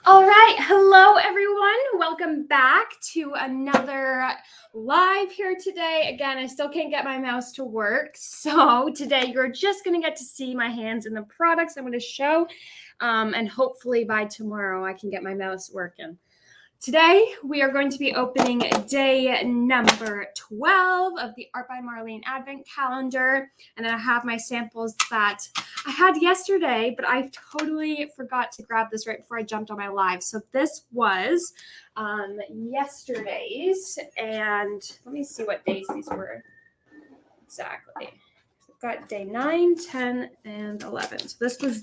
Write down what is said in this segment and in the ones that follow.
All right, hello everyone. Welcome back to another live here today. Again, I still can't get my mouse to work. So today you're just gonna get to see my hands in the products I'm gonna show. And hopefully by tomorrow I can get my mouse working. Today, we are going to be opening day number 12 of the Art by Marlene Advent Calendar. And then I have my samples that I had yesterday, but I totally forgot to grab this right before I jumped on my live. So this was yesterday's, and let me see what days these were exactly. I've got day 9, 10, and 11. So this was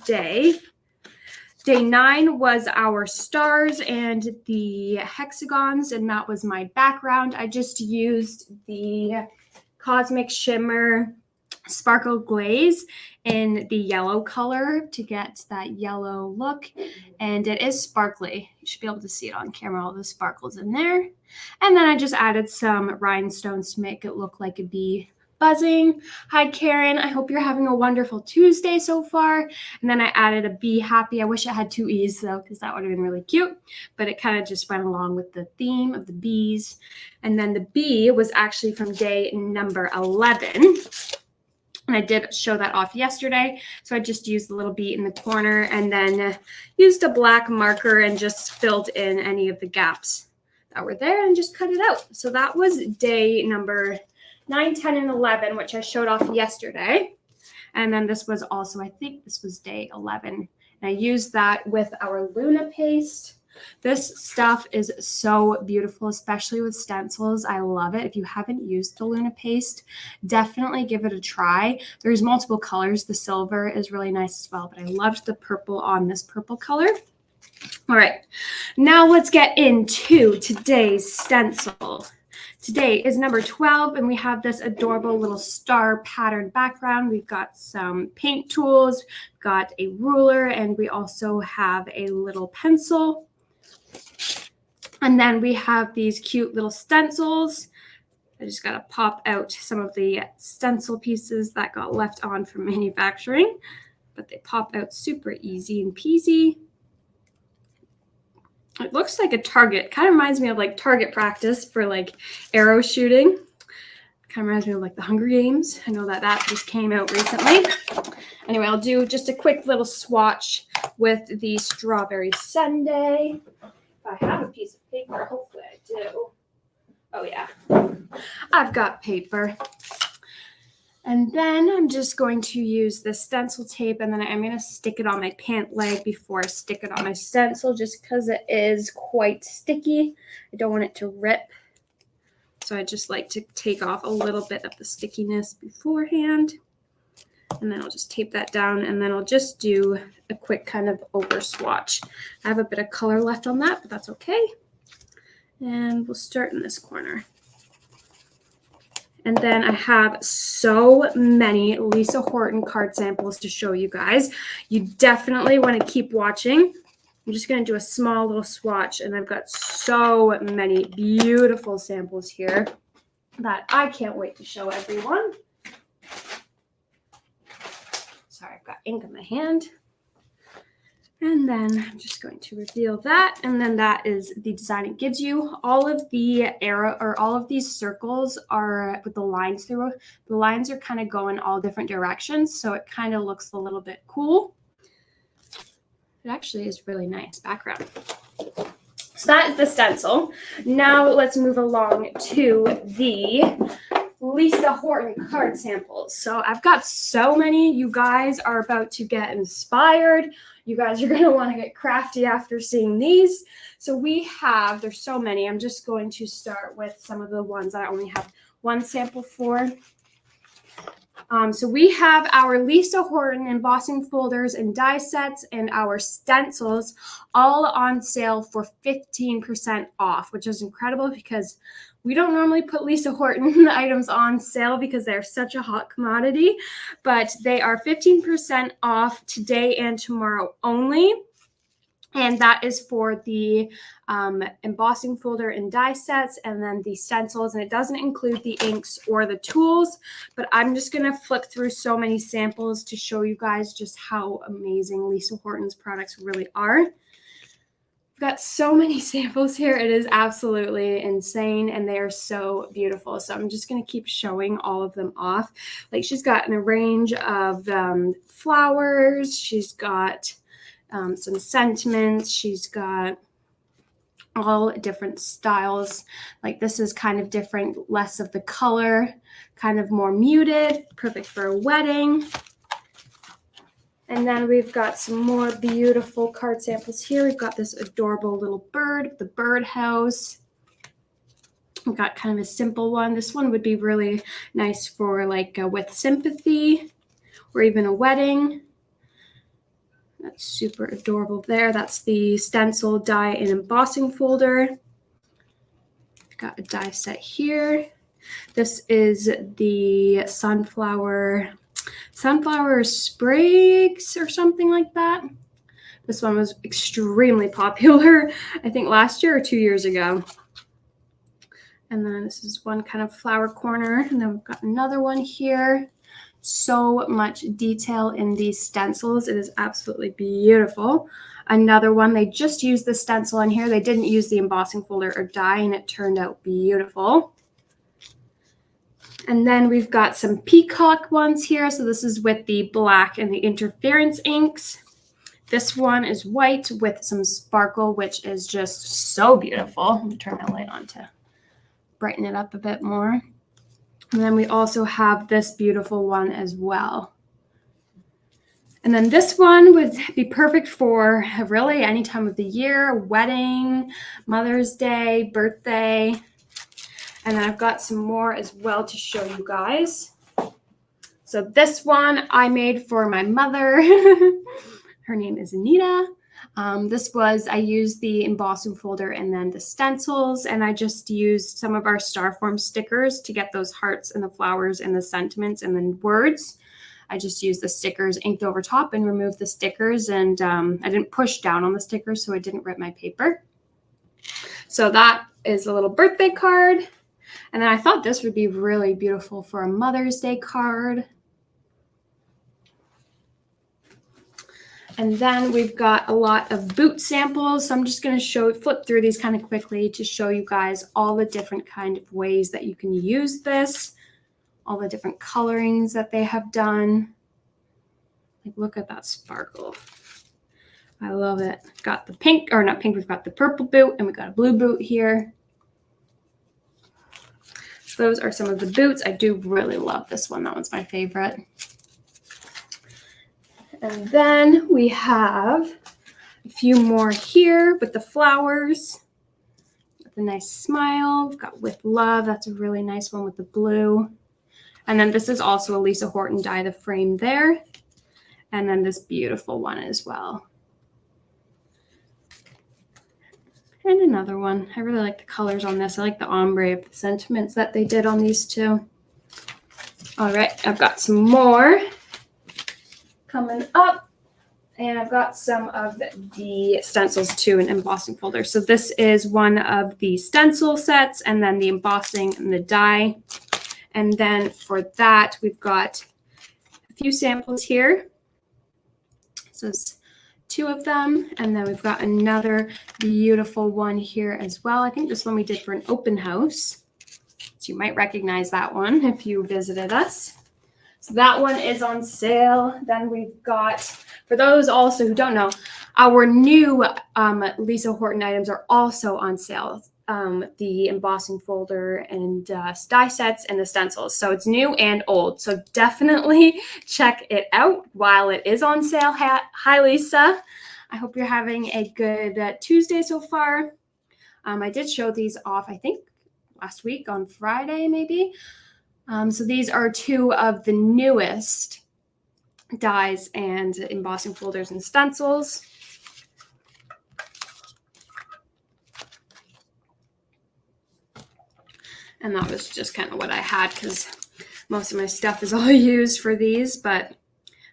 Day 9 was our stars and the hexagons, and that was my background. I just used the Cosmic Shimmer Sparkle Glaze in the yellow color to get that yellow look, and it is sparkly. You should be able to see it on camera, all the sparkles in there. And then I just added some rhinestones to make it look like a bee buzzing. Hi Karen, I hope you're having a wonderful Tuesday so far. And then I added a Be Happy. I wish it had 2 E's though, because that would have been really cute, but it kind of just went along with the theme of the bees. And then the bee was actually from day number 11. And I did show that off yesterday. So I just used the little bee in the corner and then used a black marker and just filled in any of the gaps that were there and just cut it out. So that was day number 9, 10, and 11, which I showed off yesterday. And then this was also, I think this was day 11. And I used that with our Luna paste. This stuff is so beautiful, especially with stencils. I love it. If you haven't used the Luna paste, definitely give it a try. There's multiple colors. The silver is really nice as well, but I loved the purple on this purple color. All right, now let's get into today's stencil. Today is number 12, and we have this adorable little star pattern background. We've got some paint tools, got a ruler, and we also have a little pencil. And then we have these cute little stencils. I just got to pop out some of the stencil pieces that got left on from manufacturing, but they pop out super easy and peasy. It looks like a target. Kind of reminds me of like target practice for like arrow shooting. Kind of reminds me of like the Hunger Games. I know that just came out recently. Anyway, I'll do just a quick little swatch with the Strawberry Sundae. If I have a piece of paper, hopefully I do. Oh yeah, I've got paper. And then I'm just going to use the stencil tape, and then I'm going to stick it on my pant leg before I stick it on my stencil, just because it is quite sticky. I don't want it to rip. So I just like to take off a little bit of the stickiness beforehand. And then I'll just tape that down, and then I'll just do a quick kind of over swatch. I have a bit of color left on that, but that's okay. And we'll start in this corner. And then I have so many Lisa Horton card samples to show you guys. You definitely want to keep watching. I'm just going to do a small little swatch, and I've got so many beautiful samples here that I can't wait to show everyone. Sorry, I've got ink in my hand. And then I'm just going to reveal that. And then that is the design it gives you. All of the arrow or all of these circles are with the lines through. The lines are kind of going all different directions. So it kind of looks a little bit cool. It actually is really nice background. So that is the stencil. Now let's move along to the Lisa Horton card samples. So I've got so many. You guys are about to get inspired. You guys are going to want to get crafty after seeing these. So we have, there's so many. I'm just going to start with some of the ones I only have one sample for. So we have our Lisa Horton embossing folders and die sets and our stencils all on sale for 15% off, which is incredible because we don't normally put Lisa Horton items on sale because they're such a hot commodity, but they are 15% off today and tomorrow only. And that is for the embossing folder and die sets, and then the stencils. And it doesn't include the inks or the tools, but I'm just going to flip through so many samples to show you guys just how amazing Lisa Horton's products really are. We've got so many samples here. It is absolutely insane, and they are so beautiful. So I'm just going to keep showing all of them off. Like, she's got a range of flowers. She's got some sentiments. She's got all different styles. Like, this is kind of different, less of the color, kind of more muted, perfect for a wedding. And then we've got some more beautiful card samples here. We've got this adorable little bird, the birdhouse. We've got kind of a simple one. This one would be really nice for like with sympathy or even a wedding. That's super adorable there. That's the stencil die and embossing folder. Got a die set here. This is the sunflower sprigs or something like that. This one was extremely popular, I think last year or 2 years ago. And then this is one kind of flower corner. And then we've got another one here. So much detail in these stencils. It is absolutely beautiful. Another one, they just used the stencil in here. They didn't use the embossing folder or die, and it turned out beautiful. And then we've got some peacock ones here. So this is with the black and the interference inks. This one is white with some sparkle, which is just so beautiful. Let me turn my light on to brighten it up a bit more. And then we also have this beautiful one as well. And then this one would be perfect for really any time of the year, wedding, Mother's Day, birthday. And then I've got some more as well to show you guys. So this one I made for my mother. Her name is Anita. I used the embossing folder and then the stencils, and I just used some of our star form stickers to get those hearts and the flowers and the sentiments and then words. I just used the stickers inked over top and removed the stickers, and I didn't push down on the stickers so it didn't rip my paper. So that is a little birthday card. And then I thought this would be really beautiful for a Mother's Day card. And then we've got a lot of boot samples. So I'm just going to flip through these kind of quickly to show you guys all the different kind of ways that you can use this, all the different colorings that they have done. Like, look at that sparkle. I love it. Got the pink, or not pink, we've got the purple boot, and we've got a blue boot here. So those are some of the boots. I do really love this one. That one's my favorite. And then we have a few more here with the flowers. With a nice smile. We've got With Love. That's a really nice one with the blue. And then this is also a Lisa Horton die, the frame there. And then this beautiful one as well. And another one. I really like the colors on this. I like the ombre of the sentiments that they did on these two. All right, I've got some more coming up. And I've got some of the stencils too, an embossing folder. So this is one of the stencil sets, and then the embossing and the die. And then for that, we've got a few samples here. So it's 2 of them. And then we've got another beautiful one here as well. I think this one we did for an open house. So you might recognize that one if you visited us. So that one is on sale. Then we've got, for those also who don't know, our new Lisa Horton items are also on sale. The embossing folder and die sets and the stencils. So it's new and old. So definitely check it out while it is on sale. Hi, Lisa. I hope you're having a good Tuesday so far. I did show these off, I think, last week on Friday, maybe. So these are 2 of the newest dies and embossing folders and stencils. And that was just kind of what I had because most of my stuff is all used for these, but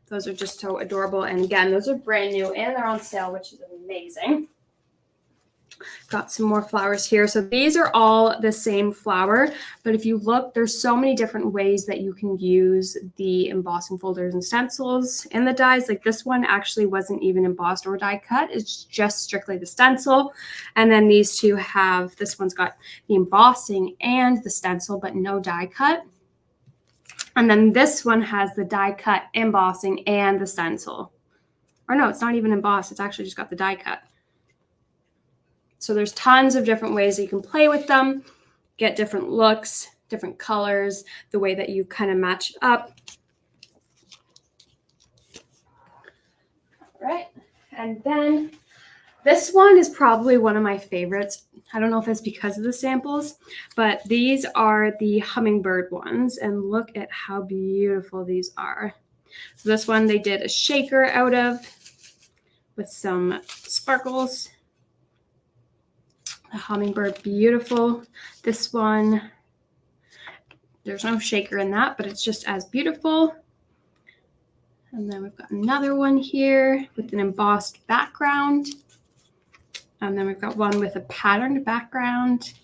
those are just so adorable. And again, those are brand new and they're on sale, which is amazing. got some more flowers here. So these are all the same flower, but if you look, there's so many different ways that you can use the embossing folders and stencils and the dies. Like this one actually wasn't even embossed or die cut. It's just strictly the stencil. And then these two have, this one's got the embossing and the stencil, but no die cut. And then this one has the die cut, embossing, and the stencil. Or no, it's not even embossed. It's actually just got the die cut. So there's tons of different ways that you can play with them, get different looks, different colors, the way that you kind of match up. All right. And then this one is probably one of my favorites. I don't know if it's because of the samples, but these are the hummingbird ones. And look at how beautiful these are. So this one they did a shaker out of with some sparkles. The hummingbird, beautiful. This one, there's no shaker in that, but it's just as beautiful. And then we've got another one here with an embossed background. And then we've got one with a patterned background.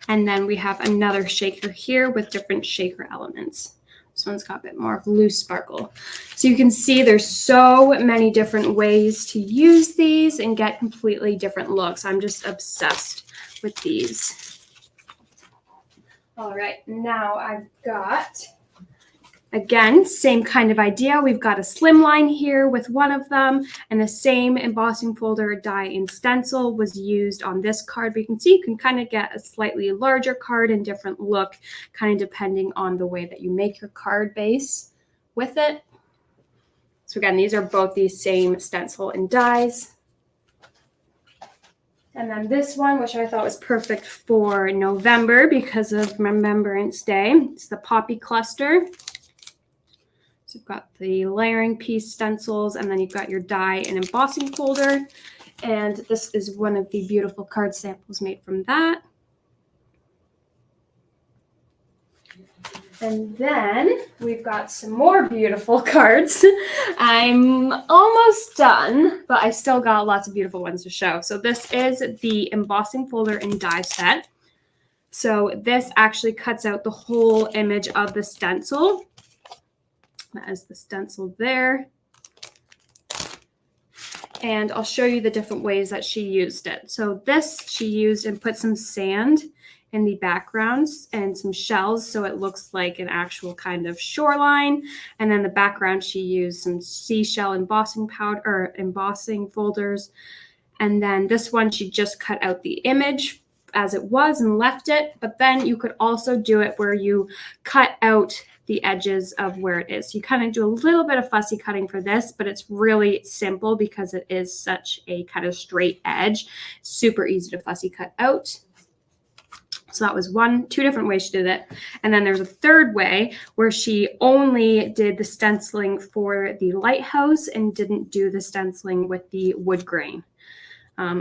And then we have another shaker here with different shaker elements. This one's got a bit more of loose sparkle. So you can see there's so many different ways to use these and get completely different looks. I'm just obsessed with these. All right, now I've got, again, same kind of idea. We've got a slimline here with one of them, and the same embossing folder, die, and stencil was used on this card. But you can see you can kind of get a slightly larger card and different look, kind of depending on the way that you make your card base with it. So again, these are both the same stencil and dies. And then this one, which I thought was perfect for November because of Remembrance Day, it's the Poppy Cluster. So you've got the layering piece stencils, and then you've got your die and embossing folder. And this is one of the beautiful card samples made from that. And then we've got some more beautiful cards. I'm almost done, but I still got lots of beautiful ones to show. So this is the embossing folder and die set. So this actually cuts out the whole image of the stencil. That is the stencil there. And I'll show you the different ways that she used it. So this she used and put some sand in the backgrounds and some shells so it looks like an actual kind of shoreline. And then the background she used some seashell embossing powder or embossing folders. And then this one she just cut out the image as it was and left it. But then you could also do it where you cut out the edges of where it is. So you kind of do a little bit of fussy cutting for this, but it's really simple because it is such a kind of straight edge. Super easy to fussy cut out. So that was two different ways she did it. And then there's a third way where she only did the stenciling for the lighthouse and didn't do the stenciling with the wood grain.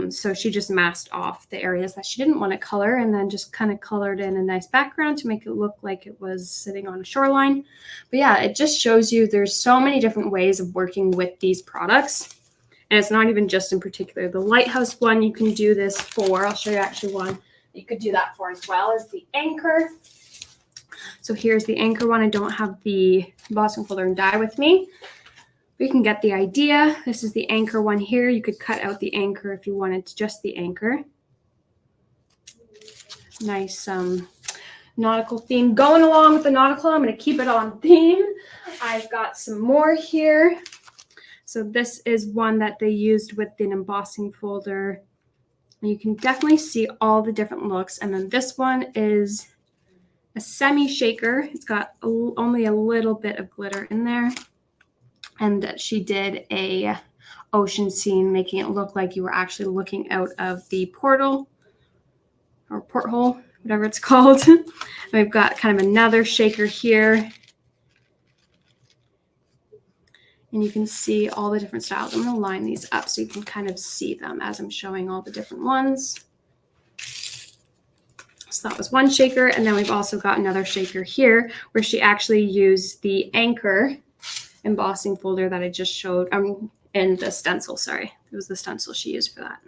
So she just masked off the areas that she didn't want to color and then just kind of colored in a nice background to make it look like it was sitting on a shoreline. But yeah, it just shows you there's so many different ways of working with these products. And it's not even just in particular. The lighthouse one you can do this for. I'll show you actually one you could do that for as well as the anchor. So here's the anchor one. I don't have the embossing folder and die with me. We can get the idea. This is the anchor one here. You could cut out the anchor if you wanted just the anchor. Nice nautical theme. Going along with the nautical, I'm going to keep it on theme. I've got some more here. So this is one that they used with an embossing folder. You can definitely see all the different looks. And then this one is a semi-shaker. It's got only a little bit of glitter in there. And she did a ocean scene, making it look like you were actually looking out of the portal or porthole, whatever it's called. And we've got kind of another shaker here. And you can see all the different styles. I'm going to line these up so you can kind of see them as I'm showing all the different ones. So that was one shaker. And then we've also got another shaker here where she actually used the anchor embossing folder that I just showed in the stencil. Sorry, it was the stencil she used for that.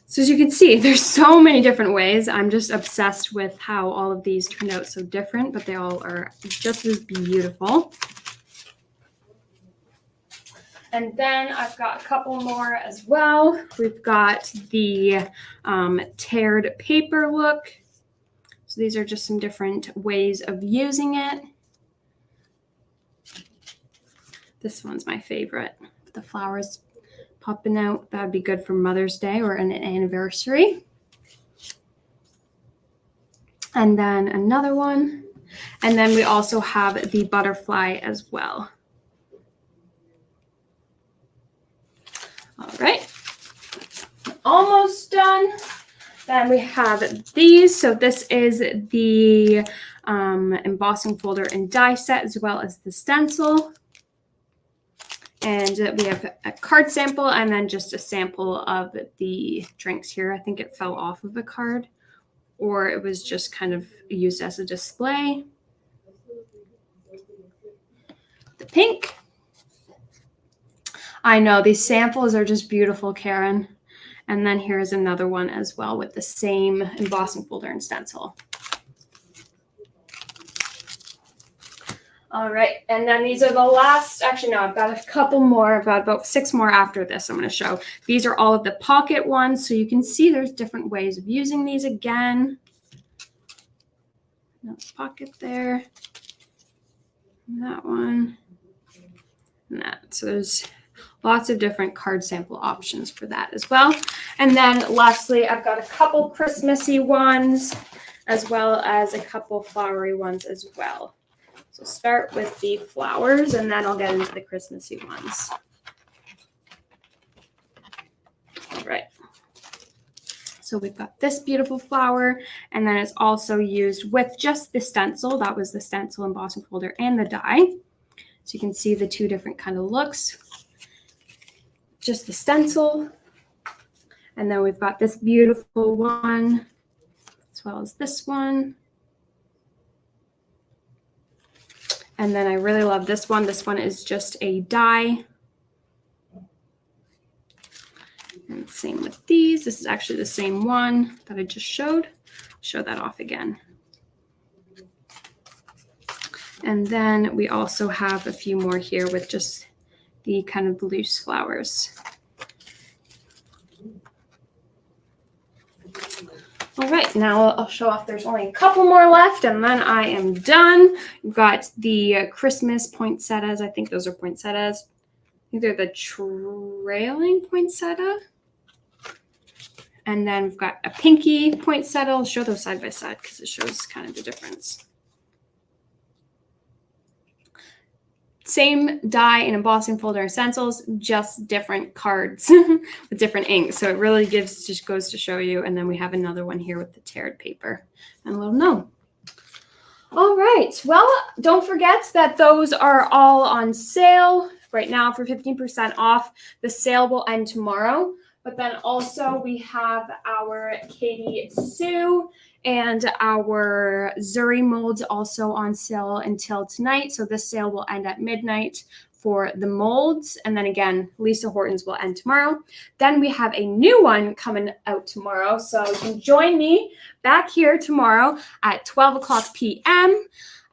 So as you can see, there's so many different ways. I'm just obsessed with how all of these turned out so different, but they all are just as beautiful. And then I've got a couple more as well. We've got the teared paper look. So these are just some different ways of using it. This one's my favorite. The flowers popping out. That'd be good for Mother's Day or an anniversary. And then another one. And then we also have the butterfly as well. All right, almost done. Then we have these. So this is the embossing folder and die set, as well as the stencil. And we have a card sample and then just a sample of the drinks here. I think it fell off of the card, or it was just kind of used as a display. The pink. I know, these samples are just beautiful, Karen. And then here's another one as well with the same embossing folder and stencil. All right, and then these are the last, actually no, I've got a couple more, I've got about 6 more after this I'm gonna show. These are all of the pocket ones, so you can see there's different ways of using these again. Another pocket there, and that one, and that. So there's lots of different card sample options for that as well. And then lastly, I've got a couple Christmassy ones, as well as a couple flowery ones as well. So start with the flowers, and then I'll get into the Christmassy ones. All right. So we've got this beautiful flower, and then it's also used with just the stencil. That was the stencil embossing folder and the die. So you can see the two different kind of looks. Just the stencil. And then we've got this beautiful one, as well as this one. And then I really love this one. This one is just a die. And same with these. This is actually the same one that I just showed. I'll show that off again. And then we also have a few more here with just the kind of loose flowers. All right, now I'll show off. There's only a couple more left, and then I am done. We've got the Christmas poinsettias. I think those are poinsettias. I think they're the trailing poinsettia. And then we've got a pinky poinsettia. I'll show those side by side because it shows kind of the difference. Same die and embossing folder and stencils, just different cards with different inks. So it really just goes to show you. And then we have another one here with the teared paper and a little gnome. All right. Well, don't forget that those are all on sale right now for 15% off. The sale will end tomorrow. But then also we have our Katie Sue and our Zuri molds also on sale until tonight. So this sale will end at midnight for the molds. And then again, Lisa Horton's will end tomorrow. Then we have a new one coming out tomorrow. So you can join me back here tomorrow at 12 o'clock p.m.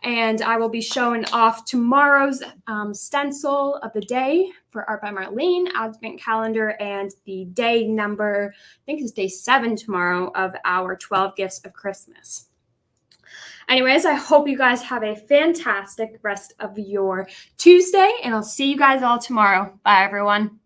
And I will be showing off tomorrow's stencil of the day for Art by Marlene, Advent calendar, and the day number, I think it's day 7 tomorrow, of our 12 Gifts of Christmas. Anyways, I hope you guys have a fantastic rest of your Tuesday, and I'll see you guys all tomorrow. Bye, everyone.